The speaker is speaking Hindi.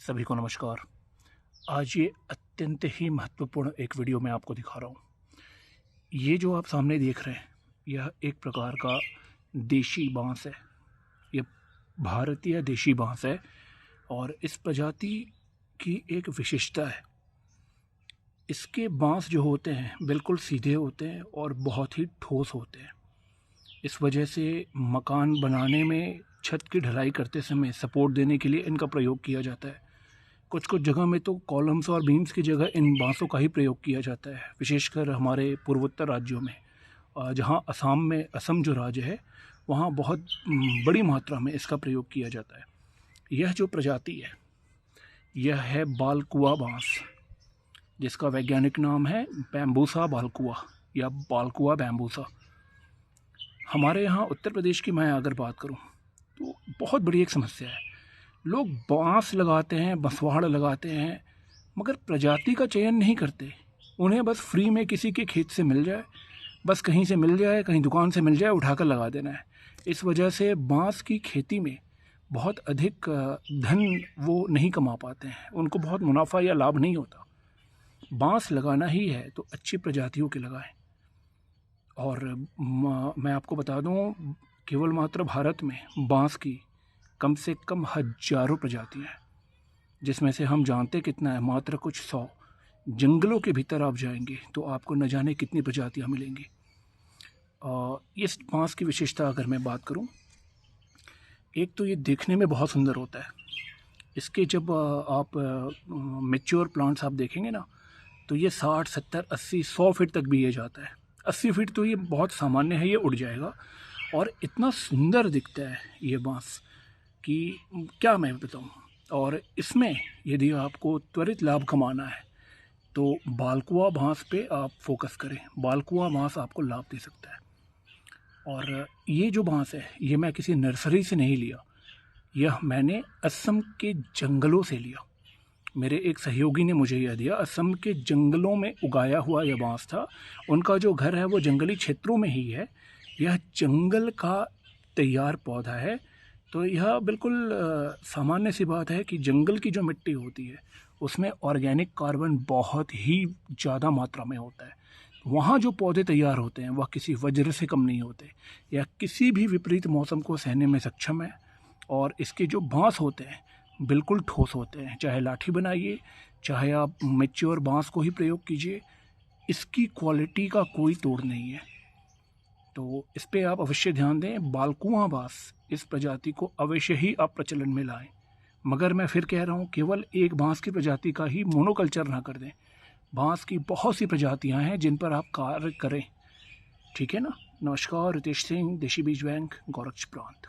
सभी को नमस्कार। आज ये अत्यंत ही महत्वपूर्ण एक वीडियो मैं आपको दिखा रहा हूँ। ये जो आप सामने देख रहे हैं यह एक प्रकार का देशी बांस है। यह भारतीय देशी बांस है और इस प्रजाति की एक विशेषता है, इसके बांस जो होते हैं बिल्कुल सीधे होते हैं और बहुत ही ठोस होते हैं। इस वजह से मकान बनाने में छत की ढलाई करते समय सपोर्ट देने के लिए इनका प्रयोग किया जाता है। कुछ कुछ जगह में तो कॉलम्स और बीम्स की जगह इन बांसों का ही प्रयोग किया जाता है, विशेषकर हमारे पूर्वोत्तर राज्यों में। जहाँ असम जो राज्य है वहाँ बहुत बड़ी मात्रा में इसका प्रयोग किया जाता है। यह जो प्रजाति है यह है बालकुआ बांस, जिसका वैज्ञानिक नाम है बैम्बूसा बालकुआ या बालकुआ बैम्बूसा। हमारे यहाँ उत्तर प्रदेश की मैं अगर बात करूँ तो बहुत बड़ी एक समस्या है। लोग बांस लगाते हैं, बंसवाड़ लगाते हैं, मगर प्रजाति का चयन नहीं करते। उन्हें बस फ्री में किसी के खेत से मिल जाए, बस कहीं से मिल जाए, कहीं दुकान से मिल जाए, उठाकर लगा देना है। इस वजह से बांस की खेती में बहुत अधिक धन वो नहीं कमा पाते हैं, उनको बहुत मुनाफा या लाभ नहीं होता। बांस लगाना ही है तो अच्छी प्रजातियों के लगाएं। और मैं आपको बता दूं, केवल मात्र भारत में बांस की कम से कम हजारों प्रजातियां हैं, जिसमें से हम जानते कितना है, मात्र कुछ 100। जंगलों के भीतर आप जाएंगे तो आपको न जाने कितनी प्रजातियां मिलेंगी। इस बांस की विशेषता अगर मैं बात करूं, एक तो ये देखने में बहुत सुंदर होता है। इसके जब आप मैच्योर प्लांट्स आप देखेंगे ना तो ये 60, 70, 80, 100 फीट तक भी ये जाता है। 80 फीट तो ये बहुत सामान्य है, ये उड़ जाएगा। और इतना सुंदर दिखता है ये बांस कि क्या मैं बताऊं। और इसमें यदि आपको त्वरित लाभ कमाना है तो बालकुआ बांस पे आप फोकस करें। बालकुआ बांस आपको लाभ दे सकता है। और ये जो बांस है ये मैं किसी नर्सरी से नहीं लिया, यह मैंने असम के जंगलों से लिया। मेरे एक सहयोगी ने मुझे यह दिया। असम के जंगलों में उगाया हुआ यह बांस था। उनका जो घर है वो जंगली क्षेत्रों में ही है। यह जंगल का तैयार पौधा है। तो यह बिल्कुल सामान्य सी बात है कि जंगल की जो मिट्टी होती है उसमें ऑर्गेनिक कार्बन बहुत ही ज़्यादा मात्रा में होता है। वहाँ जो पौधे तैयार होते हैं वह किसी वज्र से कम नहीं होते या किसी भी विपरीत मौसम को सहने में सक्षम है। और इसके जो बांस होते हैं बिल्कुल ठोस होते हैं। चाहे लाठी बनाइए, चाहे आप मैच्योर बांस को ही प्रयोग कीजिए, इसकी क्वालिटी का कोई तोड़ नहीं है। तो इस पे आप अवश्य ध्यान दें। बालकुआ बांस इस प्रजाति को अवश्य ही आप प्रचलन में लाएं। मगर मैं फिर कह रहा हूँ, केवल एक बांस की प्रजाति का ही मोनोकल्चर ना कर दें। बांस की बहुत सी प्रजातियाँ हैं जिन पर आप कार्य करें। ठीक है ना। नमस्कार, रितेश सिंह, देशी बीज बैंक, गोरक्ष प्रांत।